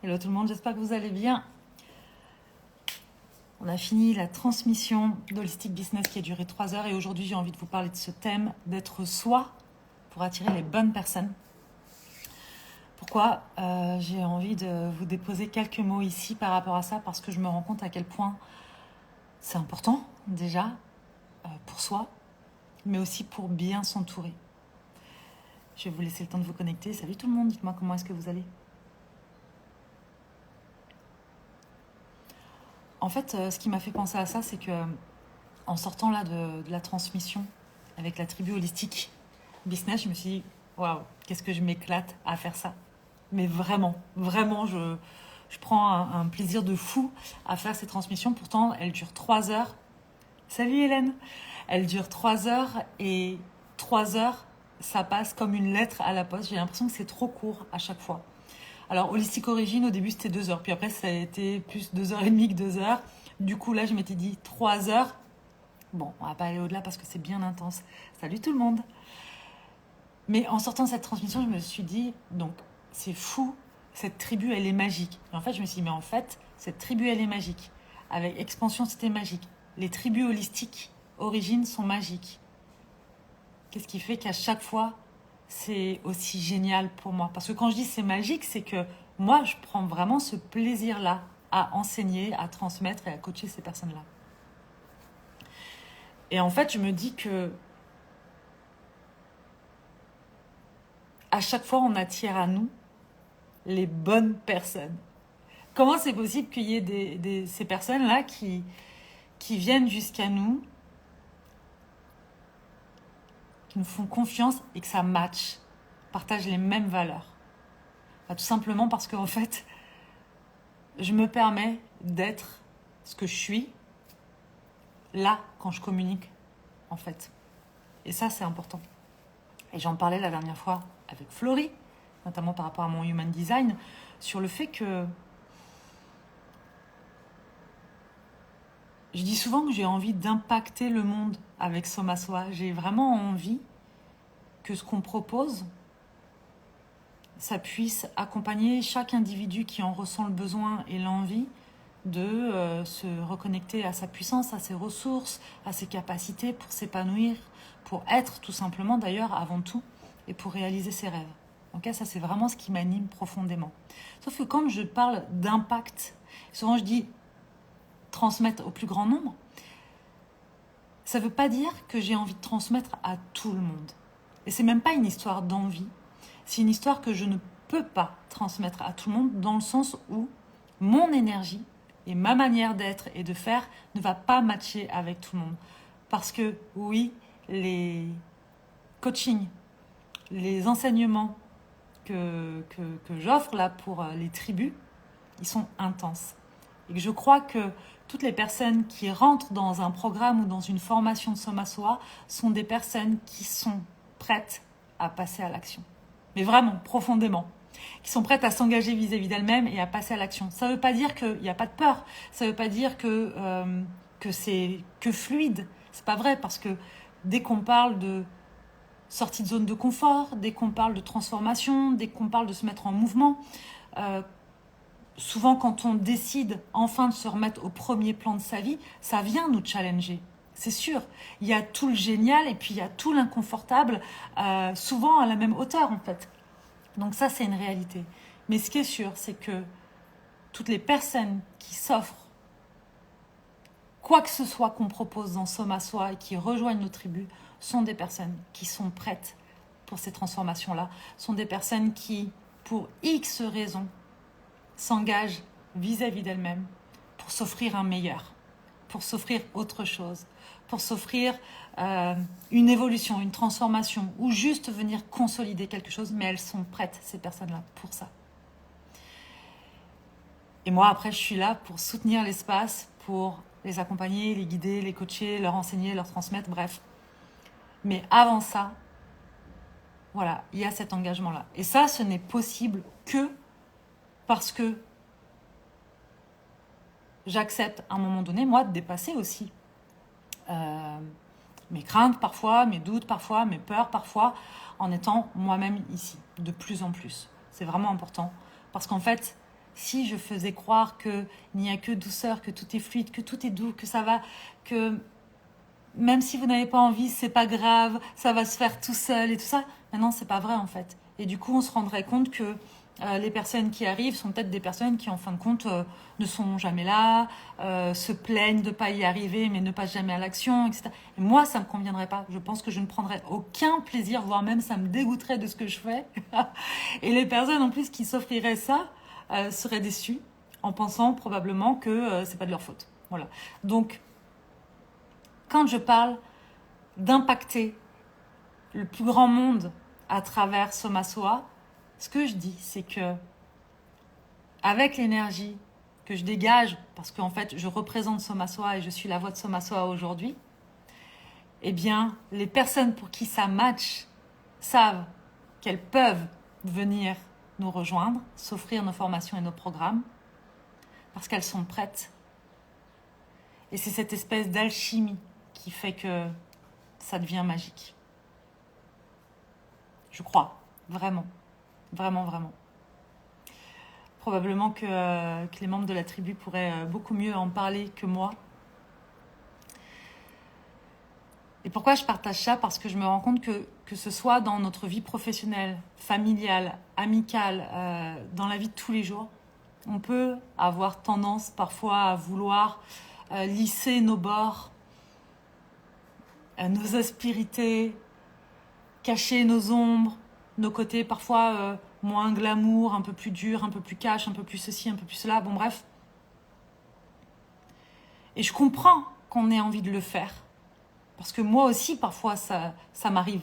Hello tout le monde, j'espère que vous allez bien. On a fini la transmission d'Holistic Business qui a duré 3 heures et aujourd'hui j'ai envie de vous parler de ce thème d'être soi pour attirer les bonnes personnes. Pourquoi j'ai envie de vous déposer quelques mots ici par rapport à ça, parce que je me rends compte à quel point c'est important déjà pour soi, mais aussi pour bien s'entourer. Je vais vous laisser le temps de vous connecter. Salut tout le monde, dites-moi comment est-ce que vous allez. En fait, ce qui m'a fait penser à ça, c'est que en sortant là de la transmission avec la tribu Holistic Business, je me suis dit, waouh, qu'est-ce que je m'éclate à faire ça. Mais vraiment, vraiment, je prends un plaisir de fou à faire ces transmissions. Pourtant, elles durent 3 heures. Salut Hélène. Elles durent 3 heures et 3 heures, ça passe comme une lettre à la poste. J'ai l'impression que c'est trop court à chaque fois. Alors, Holistic Origin, au début, c'était 2 heures. Puis après, ça a été plus 2 heures et demie que 2 heures. Du coup, là, je m'étais dit 3 heures. Bon, on va pas aller au-delà parce que c'est bien intense. Salut tout le monde. Mais en sortant de cette transmission, je me suis dit, donc, c'est fou, cette tribu, elle est magique. Et en fait, je me suis dit, mais en fait, cette tribu, elle est magique. Avec Expansion, c'était magique. Les tribus holistiques, origines, sont magiques. Qu'est-ce qui fait qu'à chaque fois, c'est aussi génial pour moi? Parce que quand je dis c'est magique, c'est que moi, je prends vraiment ce plaisir-là à enseigner, à transmettre et à coacher ces personnes-là. Et en fait, je me dis que à chaque fois, on attire à nous les bonnes personnes. Comment c'est possible qu'il y ait ces personnes-là qui viennent jusqu'à nous, qui nous font confiance et que ça match, partagent les mêmes valeurs? Tout simplement parce qu'en fait, je me permets d'être ce que je suis là quand je communique, en fait. Et ça, c'est important. Et j'en parlais la dernière fois avec Florie, notamment par rapport à mon Human Design, sur le fait que je dis souvent que j'ai envie d'impacter le monde avec Soma Soa. J'ai vraiment envie que ce qu'on propose, ça puisse accompagner chaque individu qui en ressent le besoin et l'envie de se reconnecter à sa puissance, à ses ressources, à ses capacités pour s'épanouir, pour être tout simplement d'ailleurs avant tout, et pour réaliser ses rêves. Donc ça, c'est vraiment ce qui m'anime profondément. Sauf que quand je parle d'impact, souvent je dis transmettre au plus grand nombre, ça ne veut pas dire que j'ai envie de transmettre à tout le monde. Et c'est même pas une histoire d'envie, c'est une histoire que je ne peux pas transmettre à tout le monde, dans le sens où mon énergie et ma manière d'être et de faire ne va pas matcher avec tout le monde. Parce que oui, les coachings, les enseignements que j'offre là pour les tribus, ils sont intenses. Et que je crois que toutes les personnes qui rentrent dans un programme ou dans une formation de Soma Soa sont des personnes qui sont prêtes à passer à l'action. Mais vraiment, profondément. Qui sont prêtes à s'engager vis-à-vis d'elles-mêmes et à passer à l'action. Ça ne veut pas dire qu'il n'y a pas de peur. Ça ne veut pas dire que c'est que fluide. C'est pas vrai, parce que dès qu'on parle de sortie de zone de confort, dès qu'on parle de transformation, dès qu'on parle de se mettre en mouvement, souvent quand on décide enfin de se remettre au premier plan de sa vie, ça vient nous challenger. C'est sûr, il y a tout le génial et puis il y a tout l'inconfortable, souvent à la même hauteur en fait. Donc ça, c'est une réalité. Mais ce qui est sûr, c'est que toutes les personnes qui s'offrent quoi que ce soit qu'on propose dans Soma Soa et qui rejoignent nos tribus sont des personnes qui sont prêtes pour ces transformations-là, sont des personnes qui, pour X raisons, s'engagent vis-à-vis d'elles-mêmes pour s'offrir un meilleur, pour s'offrir autre chose, pour s'offrir une évolution, une transformation, ou juste venir consolider quelque chose, mais elles sont prêtes, ces personnes-là, pour ça. Et moi, après, je suis là pour soutenir l'espace, pour les accompagner, les guider, les coacher, leur enseigner, leur transmettre, bref. Mais avant ça, voilà, il y a cet engagement-là. Et ça, ce n'est possible que parce que j'accepte à un moment donné, moi, de dépasser aussi mes craintes parfois, mes doutes parfois, mes peurs parfois, en étant moi-même ici, de plus en plus. C'est vraiment important. Parce qu'en fait, si je faisais croire qu'il n'y a que douceur, que tout est fluide, que tout est doux, que ça va, que même si vous n'avez pas envie, c'est pas grave, ça va se faire tout seul et tout ça. Mais non, c'est pas vrai en fait. Et du coup, on se rendrait compte que les personnes qui arrivent sont peut-être des personnes qui, en fin de compte, ne sont jamais là, se plaignent de ne pas y arriver, mais ne passent jamais à l'action, etc. Et moi, ça ne me conviendrait pas. Je pense que je ne prendrais aucun plaisir, voire même ça me dégoûterait de ce que je fais. Et les personnes, en plus, qui s'offriraient ça, seraient déçues, en pensant probablement que c'est pas de leur faute. Voilà. Donc, quand je parle d'impacter le plus grand monde à travers Soma Soa, ce que je dis, c'est que avec l'énergie que je dégage, parce qu'en fait, je représente Soma Soa et je suis la voix de Soma Soa aujourd'hui, eh bien, les personnes pour qui ça match savent qu'elles peuvent venir nous rejoindre, s'offrir nos formations et nos programmes, parce qu'elles sont prêtes. Et c'est cette espèce d'alchimie qui fait que ça devient magique. Je crois, vraiment, vraiment, vraiment. Probablement que les membres de la tribu pourraient beaucoup mieux en parler que moi. Et pourquoi je partage ça? Parce que je me rends compte que ce soit dans notre vie professionnelle, familiale, amicale, dans la vie de tous les jours, on peut avoir tendance parfois à vouloir lisser nos bords, nos aspérités, cacher nos ombres, nos côtés parfois moins glamour, un peu plus dur, un peu plus cash, un peu plus ceci, un peu plus cela, bon bref. Et je comprends qu'on ait envie de le faire. Parce que moi aussi, parfois, ça m'arrive.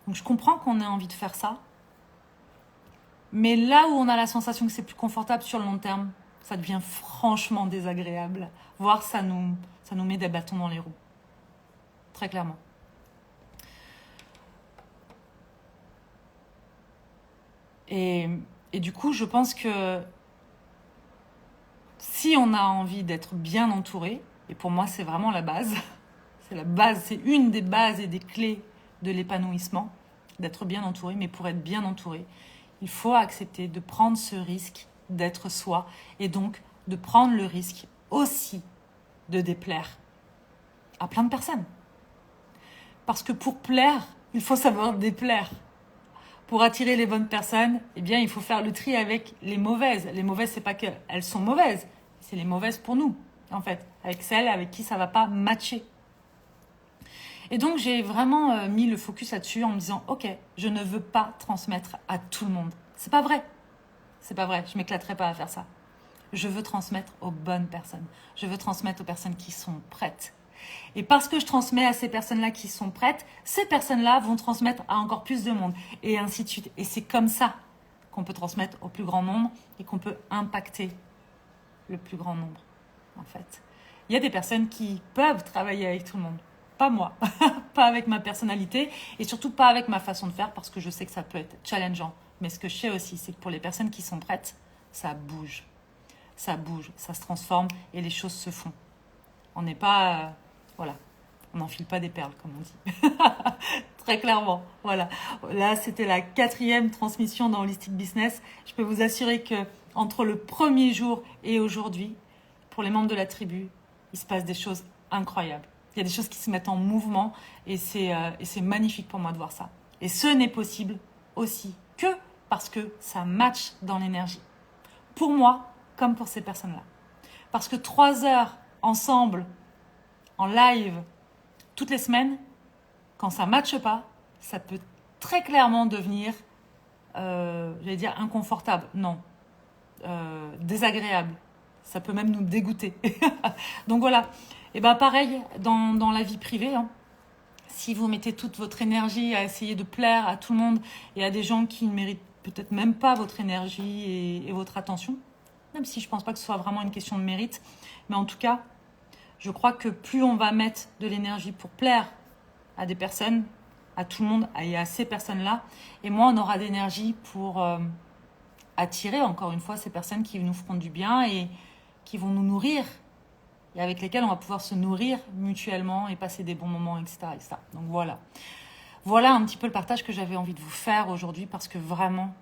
Donc je comprends qu'on ait envie de faire ça. Mais là où on a la sensation que c'est plus confortable sur le long terme, ça devient franchement désagréable. Voire ça nous met des bâtons dans les roues. Très clairement. Et du coup, je pense que si on a envie d'être bien entouré, et pour moi c'est vraiment la base, c'est la base, c'est une des bases et des clés de l'épanouissement, d'être bien entouré, mais pour être bien entouré, il faut accepter de prendre ce risque d'être soi, et donc de prendre le risque aussi de déplaire à plein de personnes. Parce que pour plaire, il faut savoir déplaire. Pour attirer les bonnes personnes, eh bien, il faut faire le tri avec les mauvaises. Les mauvaises, c'est pas qu'elles sont mauvaises, c'est les mauvaises pour nous, en fait, avec celles avec qui ça va pas matcher. Et donc, j'ai vraiment mis le focus là-dessus en me disant, ok, je ne veux pas transmettre à tout le monde. C'est pas vrai. C'est pas vrai. Je m'éclaterai pas à faire ça. Je veux transmettre aux bonnes personnes. Je veux transmettre aux personnes qui sont prêtes. Et parce que je transmets à ces personnes-là qui sont prêtes, ces personnes-là vont transmettre à encore plus de monde, et ainsi de suite. Et c'est comme ça qu'on peut transmettre au plus grand nombre et qu'on peut impacter le plus grand nombre, en fait. Il y a des personnes qui peuvent travailler avec tout le monde. Pas moi, pas avec ma personnalité et surtout pas avec ma façon de faire parce que je sais que ça peut être challengeant. Mais ce que je sais aussi, c'est que pour les personnes qui sont prêtes, ça bouge, ça se transforme et les choses se font. On n'est pas... voilà, on n'enfile pas des perles, comme on dit. Très clairement, voilà. Là, c'était la 4e transmission dans Holistic Business. Je peux vous assurer que entre le premier jour et aujourd'hui, pour les membres de la tribu, il se passe des choses incroyables. Il y a des choses qui se mettent en mouvement et c'est magnifique pour moi de voir ça. Et ce n'est possible aussi que parce que ça match dans l'énergie. Pour moi, comme pour ces personnes-là. Parce que 3 heures ensemble, en live, toutes les semaines, quand ça ne matche pas, ça peut très clairement devenir, j'allais dire inconfortable. Non, désagréable. Ça peut même nous dégoûter. Donc voilà. Et bien pareil, dans la vie privée, hein, si vous mettez toute votre énergie à essayer de plaire à tout le monde et à des gens qui ne méritent peut-être même pas votre énergie et votre attention, même si je ne pense pas que ce soit vraiment une question de mérite, mais en tout cas, je crois que plus on va mettre de l'énergie pour plaire à des personnes, à tout le monde et à ces personnes-là, et moins on aura d'énergie pour attirer, encore une fois, ces personnes qui nous feront du bien et qui vont nous nourrir et avec lesquelles on va pouvoir se nourrir mutuellement et passer des bons moments, etc., etc. Donc voilà. Voilà un petit peu le partage que j'avais envie de vous faire aujourd'hui parce que vraiment,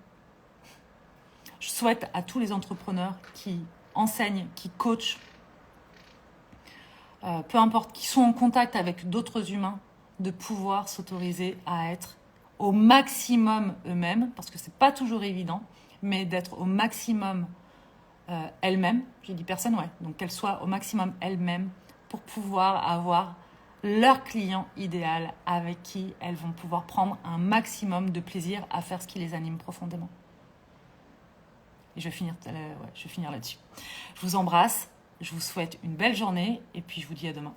Je souhaite à tous les entrepreneurs qui enseignent, qui coachent, peu importe, qui sont en contact avec d'autres humains, de pouvoir s'autoriser à être au maximum eux-mêmes, parce que c'est pas toujours évident, mais d'être au maximum elles-mêmes, j'ai dit personne, ouais, donc qu'elles soient au maximum elles-mêmes pour pouvoir avoir leur client idéal avec qui elles vont pouvoir prendre un maximum de plaisir à faire ce qui les anime profondément. Et je vais finir là-dessus. Je vous embrasse, je vous souhaite une belle journée et puis je vous dis à demain.